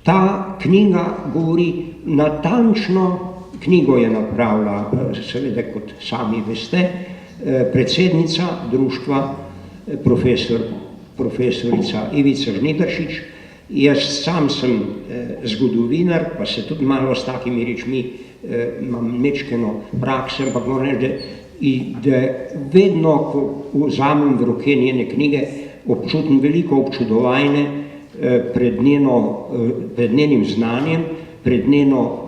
Ta knjiga govori natančno, knjigo je napravila, seveda kot sami veste, predsednica društva, profesorica Ivica Žnidaršič. Jaz sam sem zgodovinar, pa se tudi malo s takimi rečmi imam mečkeno prakse, ampak moram reči, da vedno, ko vzamem v roke njene knjige, občutim veliko občudovanje pred njenim znanjem, pred njeno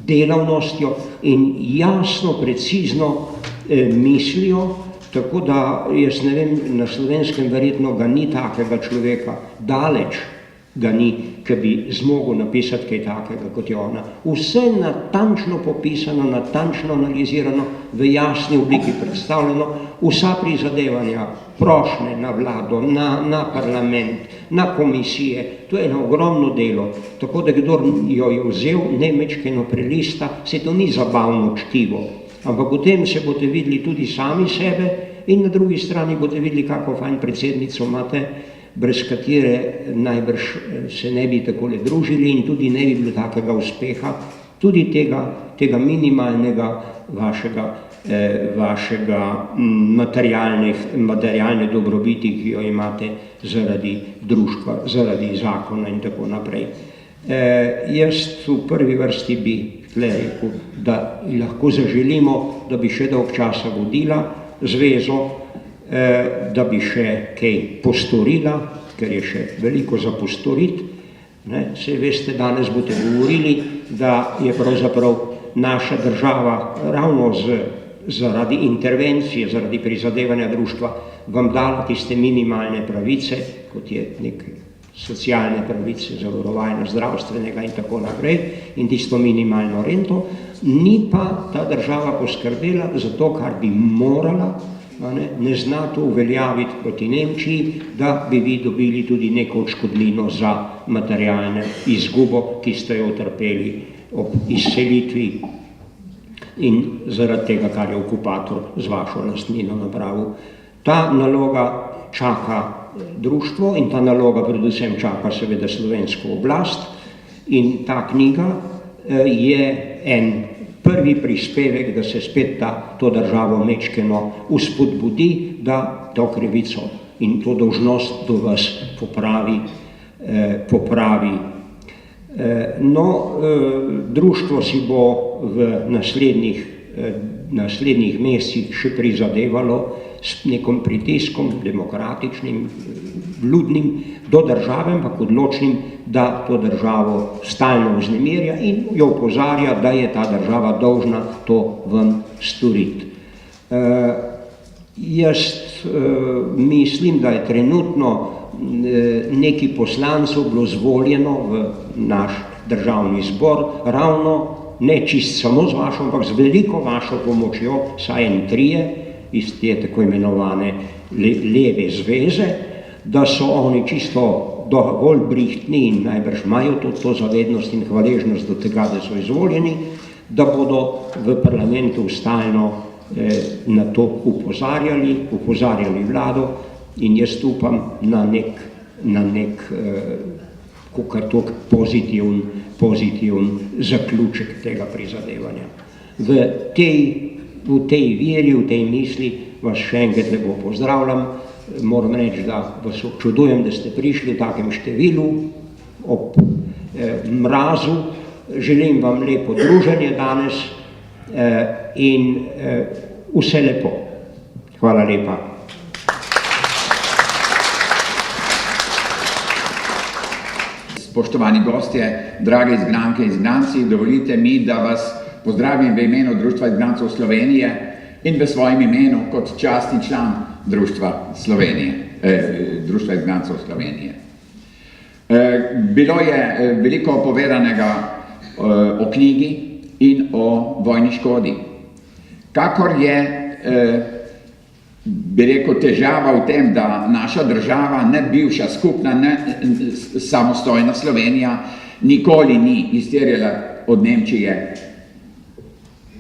delavnostjo in jasno, precizno mislijo, tako da jaz ne vem, na Slovenskem verjetno ga ni takega človeka, daleč ga ni, ki bi zmogel napisati kaj takega kot je ona. Vse natančno popisano, natančno analizirano, v jasni obliki predstavljeno, vsa prizadevanja, prošnje na vlado, na parlament, na komisije, to je eno ogromno delo, tako da kdor jo je vzel, ne mečkeno prelista, se to ni zabavno čtivo, ampak potem se boste videli tudi sami sebe in na drugi strani boste videli, kako fajn predsednico imate, brez katere najbrž se ne bi takole družili in tudi ne bi bilo takega uspeha, tudi tega minimalnega vašega materialne dobrobiti, ki jo imate zaradi društva, zaradi zakona in tako naprej. Jaz v prvi vrsti bi rekel, da lahko zaželimo, da bi še dolg časa vodila zvezo, da bi še kaj postorila, ker je še veliko za postoriti. Saj veste, danes boste govorili, da je pravzaprav naša država ravno zaradi intervencije, zaradi prizadevanja društva vam dala tiste minimalne pravice, kot je nekaj socialne pravice, zavarovanja zdravstvenega in tako naprej, in tisto minimalno rento, ni pa ta država poskrbela za to, kar bi morala, ne zna to uveljaviti proti Nemčiji, da bi vi dobili tudi neko odškodnino za materialne izgubo, ki ste jo utrpeli ob izselitvi in zaradi tega, kar je okupator z vašo lastnino napravil. Ta naloga čaka društvo in ta naloga predvsem čaka seveda slovensko oblast in ta knjiga je en prvi prispevek, da se spet to državo mečkeno uspodbudi, da to krivico in to dolžnost do vas popravi. Društvo si bo v naslednjih mesecih še prizadevalo s nekim pritiskom, demokratičnim, vljudnim, do države, ampak odločnim, da to državo stalno vznemirja in jo opozarja, da je ta država dolžna to vam storiti. Jaz mislim, da je trenutno nekaj poslancev bilo zvoljeno v naš državni zbor, ravno ne čist samo z vašo, ampak z veliko vašo pomočjo, saj en trije, iz te tako imenovane leve zveze, da so oni čisto dovolj brihtni in najbrž imajo to zavednost in hvaležnost do tega, da so izvoljeni, da bodo v parlamentu stalno na to upozarjali vlado in jaz upam na nek kakor pozitiven zaključek tega prizadevanja. V tej veri, v tej misli vas še enkrat lepo pozdravljam. Moram reči, da vas občudujem, da ste prišli v takem številu ob mrazu. Želim vam lepo druženje danes in vse lepo. Hvala lepa. Spoštovani gostje, drage izgnanke in izgnanci, dovolite mi, da vas pozdravim v imenu Društva izgnancev Slovenije in v svojem imenu kot častni član Društva izgnancev Slovenije. Bilo je veliko povedanega o knjigi in o vojni škodi. Kakor je, bi rekel, težava v tem, da naša država, ne bivša skupna, ne samostojna Slovenija, nikoli ni izterjala od Nemčije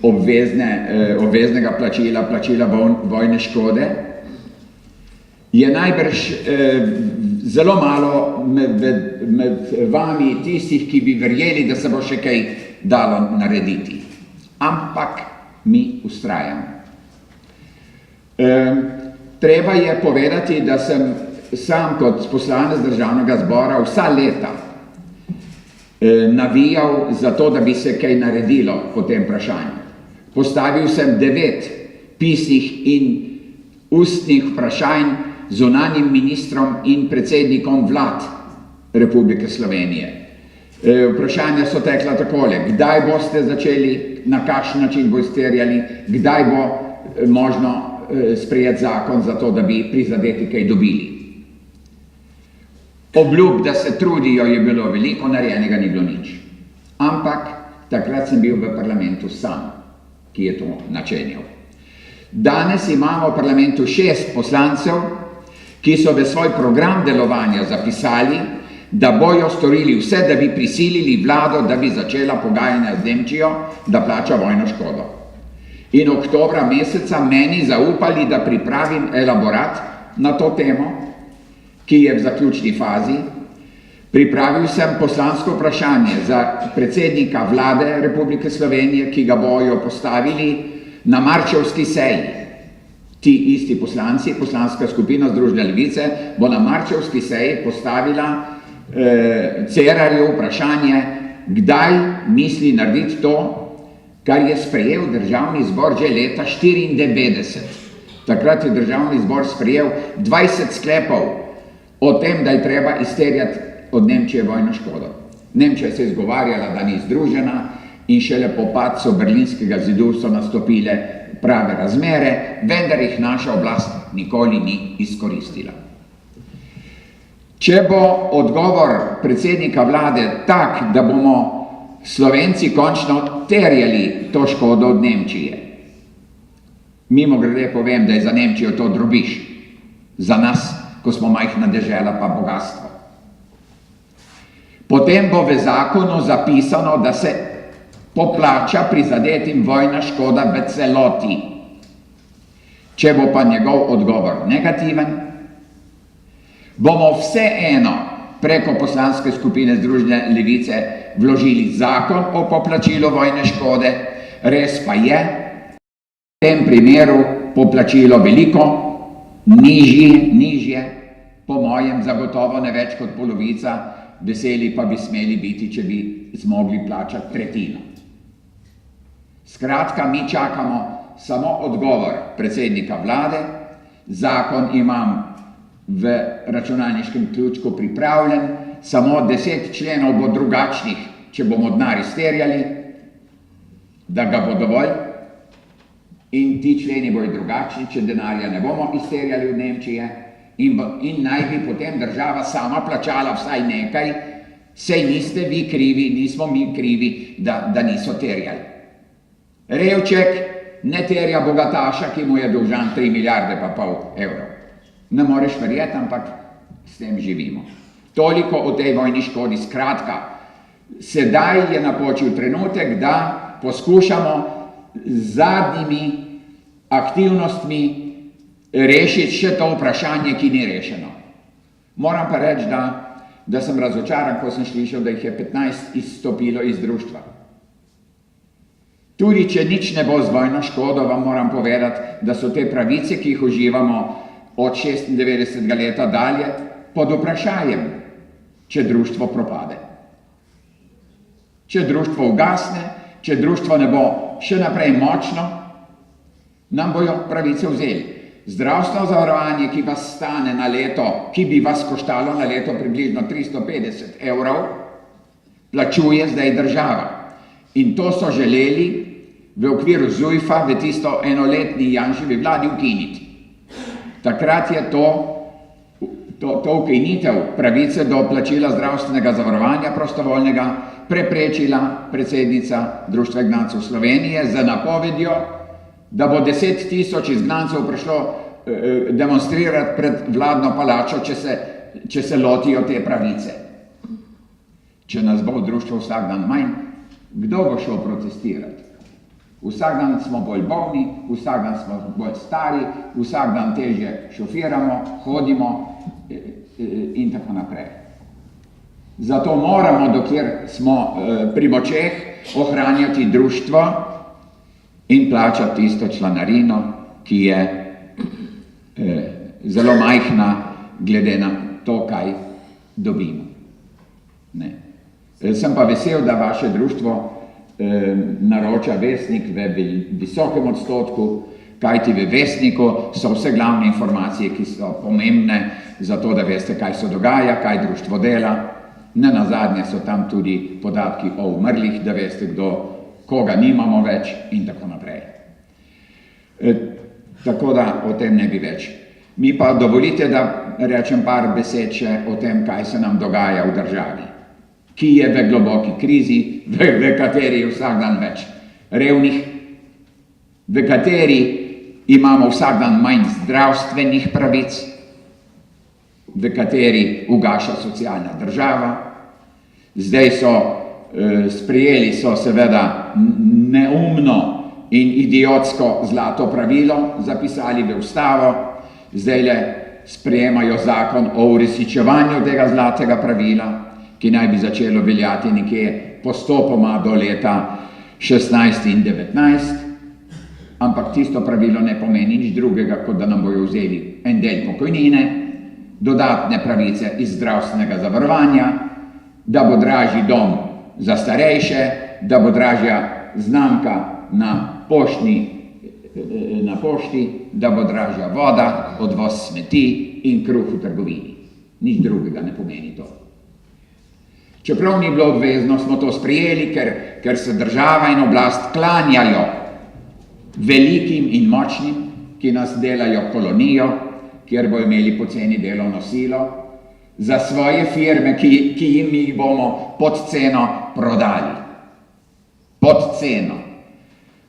obveznega plačila vojne škode, je najbrž zelo malo med vami tistih, ki bi verjeli, da se bo še kaj dalo narediti. Ampak mi ustrajamo. Treba je povedati, da sem sam kot poslanec državnega zbora vsa leta navijal za to, da bi se kaj naredilo po tem vprašanju. Postavil sem 9 pisnih in ustnih vprašanj zunanjim ministrom in predsednikom vlad Republike Slovenije. Vprašanja so tekla takole: kdaj boste začeli, na kakšen način boste terjali, kdaj bo možno sprejeti zakon za to, da bi prizadeti kaj dobili. Obljub, da se trudijo, je bilo veliko, narejenega ni bilo nič. Ampak takrat sem bil v parlamentu sam, ki je to načenjal. Danes imamo v parlamentu 6 poslancev, ki so v svoj program delovanja zapisali, da bojo storili vse, da bi prisilili vlado, da bi začela pogajanja z Nemčijo, da plača vojno škodo. In oktobra meseca meni zaupali, da pripravim elaborat na to temo, ki je v zaključni fazi. Pripravil sem poslansko vprašanje za predsednika vlade Republike Slovenije, ki ga bojo postavili na marčevski seji. Ti isti poslanci, poslanska skupina Združene levice, bo na marčevski seji postavila Cerarju vprašanje, kdaj misli narediti to, kar je sprejel državni zbor že leta 1994. Takrat je državni zbor sprejel 20 sklepov o tem, da je treba izterjati od Nemčije vojno škodo. Nemčija se je izgovarjala, da ni združena, in šele po padcu Berlinskega zidu so nastopile prave razmere, vendar jih naša oblast nikoli ni izkoristila. Če bo odgovor predsednika vlade tak, da bomo Slovenci končno terjali to škodo od Nemčije, mimogrede povem, da je za Nemčijo to drobiž, za nas, ko smo majhna dežela, pa bogatstvo. Potem bo v zakonu zapisano, da se poplača prizadetim vojna škoda v celoti. Če bo pa njegov odgovor negativen, bomo vseeno preko poslanske skupine Združene levice vložili zakon o poplačilu vojne škode. Res pa je, v tem primeru poplačilo veliko nižje, po mojem zagotovo ne več kot polovica, veseli pa bi smeli biti, če bi zmogli plačati tretjino. Skratka, mi čakamo samo odgovor predsednika vlade, zakon imam v računalniškem ključku pripravljen, samo 10 členov bo drugačnih, če bomo denar izterjali, da ga bo dovolj, in ti členi bojo drugačni, če denarja ne bomo izterjali od Nemčije, in naj bi potem država sama plačala vsaj nekaj, sej niste vi krivi, nismo mi krivi, da niso terjali. Revček ne terja bogataša, ki mu je dolžan 3,5 milijarde evrov. Ne moreš verjeti, ampak s tem živimo. Toliko o tej vojni škodi. Skratka, sedaj je napočil trenutek, da poskušamo z zadnjimi aktivnostmi rešiti še to vprašanje, ki ni rešeno. Moram pa reči, da sem razočaran, ko sem slišal, da jih je 15 izstopilo iz društva. Tudi če nič ne bo z vojno škodo, vam moram povedati, da so te pravice, ki jih uživamo od 96. leta dalje, pod vprašanjem, če društvo propade. Če društvo ugasne, če društvo ne bo še naprej močno, nam bojo pravice vzeli. Zdravstveno zavarovanje, ki vas stane na leto, ki bi vas koštalo na leto približno 350 evrov, plačuje zdaj država. In to so želeli v okviru ZUJF-a v tisto enoletni Janševi vladi ukiniti. Takrat je to ukinitev pravice do plačila zdravstvenega zavarovanja prostovoljnega preprečila predsednica Društva izgnancev Slovenije z napovedjo, da bo 10 000 izgnancev prišlo demonstrirati pred vladno palačo, če se lotijo te pravice. Če nas bo v društvu vsak dan manj, kdo bo šel protestirati? Vsak dan smo bolj bolni, vsak dan smo bolj stari, vsak dan težje šofiramo, hodimo in tako naprej. Zato moramo, dokler smo pri močeh, ohranjati društvo in plačati tisto članarino, ki je zelo majhna glede na to, kaj dobimo. Ne. Sem pa vesel, da vaše društvo naroča Vestnik v visokem odstotku, kajti v Vestniku so vse glavne informacije, ki so pomembne za to, da veste, kaj se dogaja, kaj društvo dela. Ne nazadnje so tam tudi podatki o umrlih, da veste, koga nimamo več in tako naprej. Tako da o tem ne bi več. Mi pa dovolite, da rečem par besed še o tem, kaj se nam dogaja v državi, ki je v globoki krizi, v kateri je vsak dan več revnih, v kateri imamo vsak dan manj zdravstvenih pravic, v kateri ugaša socialna država. Zdaj sprejeli so seveda neumno in idiotsko zlato pravilo, zapisali v ustavo, zdajle sprejemajo zakon o uresničevanju tega zlatega pravila, ki naj bi začelo veljati nekje postopoma do leta 16 in 19, ampak tisto pravilo ne pomeni nič drugega, kot da nam bojo vzeli en del pokojnine, dodatne pravice iz zdravstvenega zavarovanja, da bo dražji dom za starejše, da bo dražja znamka na pošti, da bo dražja voda, odvoz smeti in kruh v trgovini. Nič drugega ne pomeni to. Čeprav ni bilo obvezno, smo to sprejeli, ker se država in oblast klanjajo velikim in močnim, ki nas delajo kolonijo, kjer bo imeli poceni delovno silo, za svoje firme, ki jim jih bomo pod ceno prodali. Pod ceno.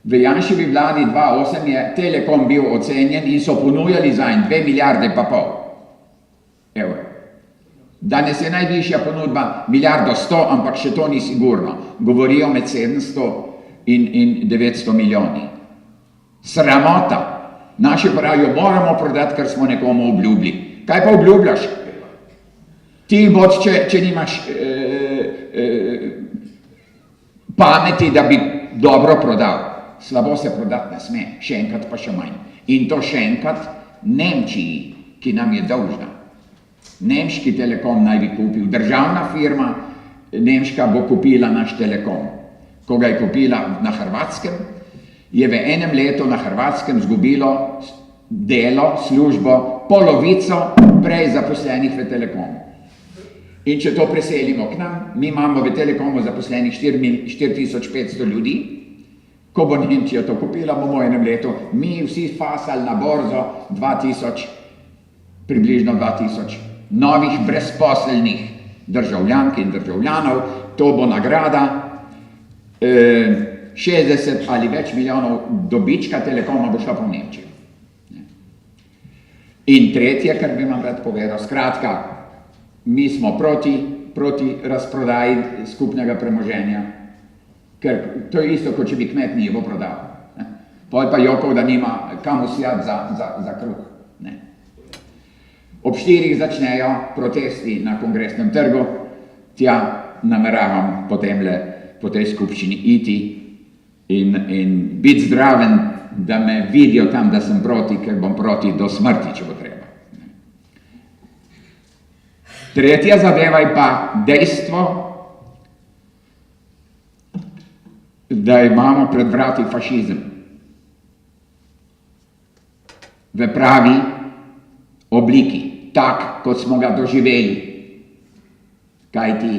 V Janševi vladi 2008 je Telekom bil ocenjen in so ponujali zanj 2,5 milijarde evrov. Danes je najvišja ponudba 1,1 milijarde, ampak še to ni sigurno. Govorijo med 700 in 900 milijoni. Sramota. Naši pravijo, moramo prodati, ker smo nekomu obljubili. Kaj pa obljubljaš? Ti bod, če nimaš pameti, da bi dobro prodal. Slabo se prodati ne sme, še enkrat pa še manj. In to še enkrat Nemčiji, ki nam je dolžna. Nemški Telekom naj bi kupil. Državna firma nemška bo kupila naš Telekom. Ko ga je kupila na Hrvatskem, je v enem letu na Hrvatskem zgubilo delo, službo, polovico prej zaposlenih v Telekomu. In če to preselimo k nam, mi imamo v Telekomu zaposlenih 4500 ljudi, ko bo Nemčija to kupila, bomo v enem letu mi vsi fasali na borzo 2000, približno 2000 novih brezposelnih državljank in državljanov. To bo nagrada 60 ali več milijonov dobička Telekoma bo šla po Nemčijo. In tretje, kar bi vam rad povedal, skratka, mi smo proti razprodaji skupnega premoženja, ker to je isto, kot če bi kmet njivo prodal. Pol pa jokov, da nima kam usijati za kruh. Ob 4 začnejo protesti na Kongresnem trgu, tja nameravam potemle po tej skupščini iti in biti zdraven, da me vidijo tam, da sem proti, ker bom proti do smrti, če bo treba. Tretja zadeva je pa dejstvo, da imamo pred vrati fašizem. V pravi obliki, tak, kot smo ga doživeli. Kajti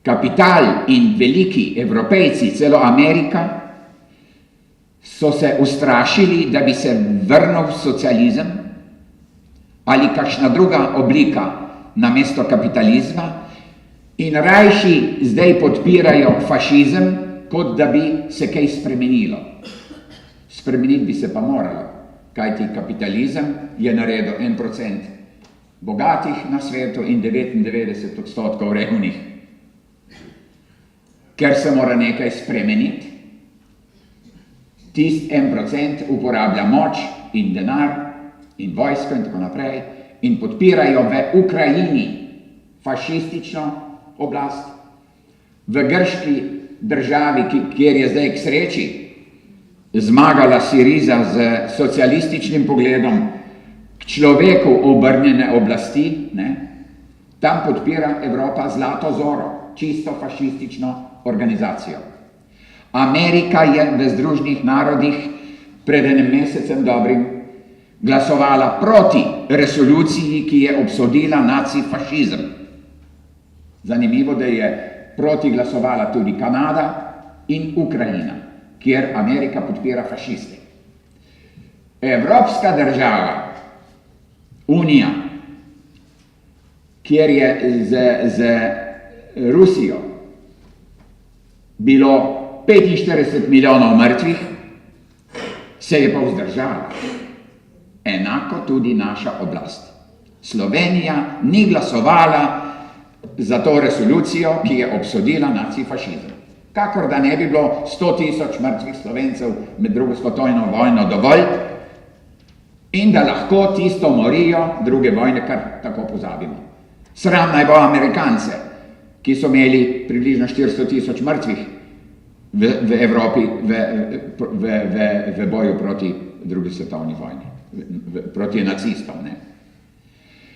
kapital in veliki Evropejci, celo Amerika, so se ustrašili, da bi se vrnil socializem ali kakšna druga oblika namesto kapitalizma in rajši zdaj podpirajo fašizem, kot da bi se kaj spremenilo. Spremeniti bi se pa moralo, kajti kapitalizem je naredil 1% bogatih na svetu in 99% revnih. Ker se mora nekaj spremeniti, tist 1% uporablja moč in denar in vojsko in tako naprej in podpirajo v Ukrajini fašistično oblast, v grški državi, kjer je zdaj k sreči zmagala Siriza z socialističnim pogledom, k človeku obrnjene oblasti, ne? Tam podpira Evropa Zlato zoro, čisto fašistično organizacijo. Amerika je v Združenih narodih pred enim mesecem dobrim glasovala proti resoluciji, ki je obsodila nacifašizem. Zanimivo, da je proti glasovala tudi Kanada in Ukrajina, kjer Amerika podpira fašiste. Evropska država, Unija, kjer je z Rusijo bilo 45 milijonov mrtvih, se je pa vzdržala. Enako tudi naša oblast. Slovenija ni glasovala za to resolucijo, ki je obsodila nacifašizem. Kakor da ne bi bilo 100.000 mrtvih Slovencev med drugo svetovno vojno dovolj in da lahko tisto morijo druge vojne, kar tako pozabimo. Sram naj bo Amerikance, ki so imeli približno 400.000 mrtvih v Evropi v boju proti drugi svetovni vojni, proti nacistom. Ne?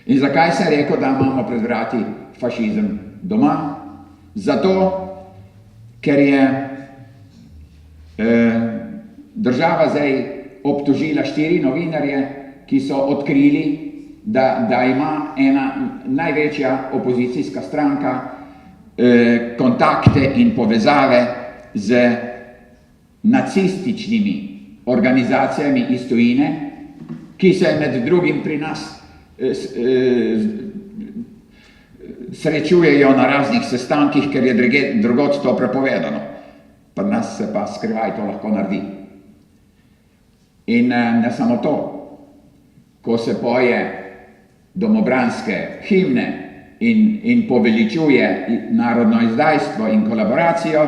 In zakaj se je rekel, da imamo pred vrati fašizem doma? Zato, ker je država zdaj obtožila 4 novinarje, ki so odkrili, da ima ena največja opozicijska stranka kontakte in povezave z nacističnimi organizacijami iz tujine, ki se med drugim pri nas srečujejo na raznih sestankih, ker je drugod to prepovedano. Pri nas se pa skrivaj to lahko naredi. In ne samo to, ko se poje domobranske himne in poveličuje narodno izdajstvo in kolaboracijo,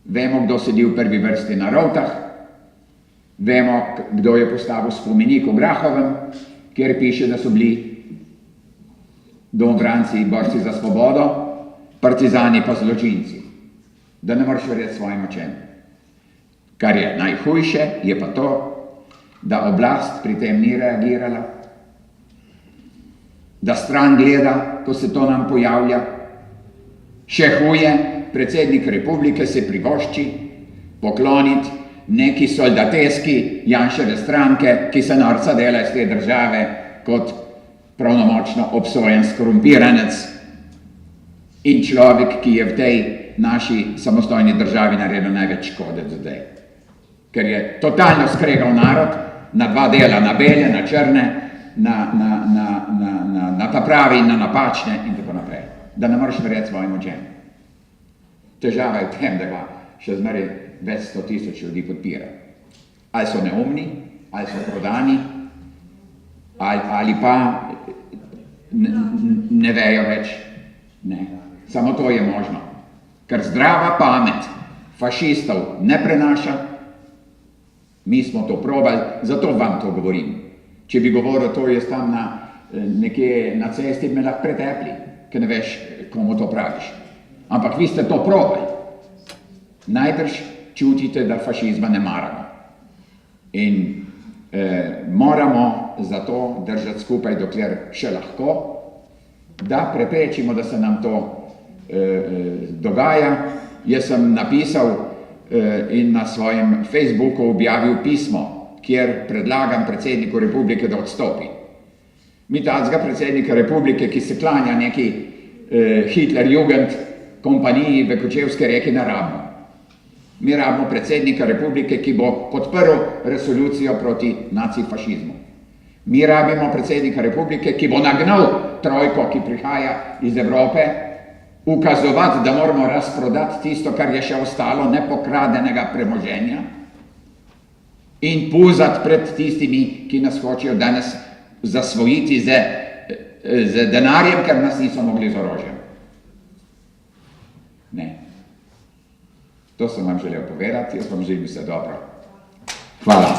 vemo, kdo sedi v prvi vrsti na Rovtah, vemo, kdo je postavil spomenik v Grahovem, kjer piše, da so bili domobranci in borci za svobodo, partizani pa zločinci. Da ne moreš verjeti svojim očem. Kar je najhujše, je pa to, da oblast pri tem ni reagirala, da stran gleda, ko se to nam pojavlja. Še huje, predsednik republike se privošči pokloniti neki soldateski Janševe stranke, ki se norca dela iz te države kot pravnomočno obsojen skorumpiranec in človek, ki je v tej naši samostojni državi naredil največ škode do zdaj. Ker je totalno skregal narod na 2 dela, na bele, na črne, na ta pravi in na napačne in tako naprej. Da ne moreš verjeti svojim očem. Težava je v tem, da ga še zmeraj več 100.000 ljudi podpira. Ali so neumni, ali so prodani, ali pa ne vejo več. Ne. Samo to je možno. Ker zdrava pamet fašistov ne prenaša, mi smo to probali, zato vam to govorim. Če bi govoril to, jaz tam nekje na cesti me lahko pretepli, ker ne veš, komu to praviš. Ampak vi ste to probali. Najbrž čutite, da fašizma ne maramo. In moramo zato držati skupaj, dokler še lahko, da preprečimo, da se nam to dogaja. Jaz sem napisal in na svojem Facebooku objavil pismo, kjer predlagam predsedniku republike, da odstopi. Mi tacga predsednika republike, ki se klanja neki Hitlerjugend kompaniji v Kočevske reki, ne rabimo. Mi rabimo predsednika republike, ki bo podprl resolucijo proti nacifašizmu. Mi rabimo predsednika republike, ki bo nagnal trojko, ki prihaja iz Evrope, ukazovati, da moramo razprodati tisto, kar je še ostalo nepokradenega premoženja in puzati pred tistimi, ki nas hočejo danes zasvojiti z denarjem, ker nas niso mogli z orožjem. Ne. To sem vam želel povedati, jaz vam želim vse dobro. Hvala.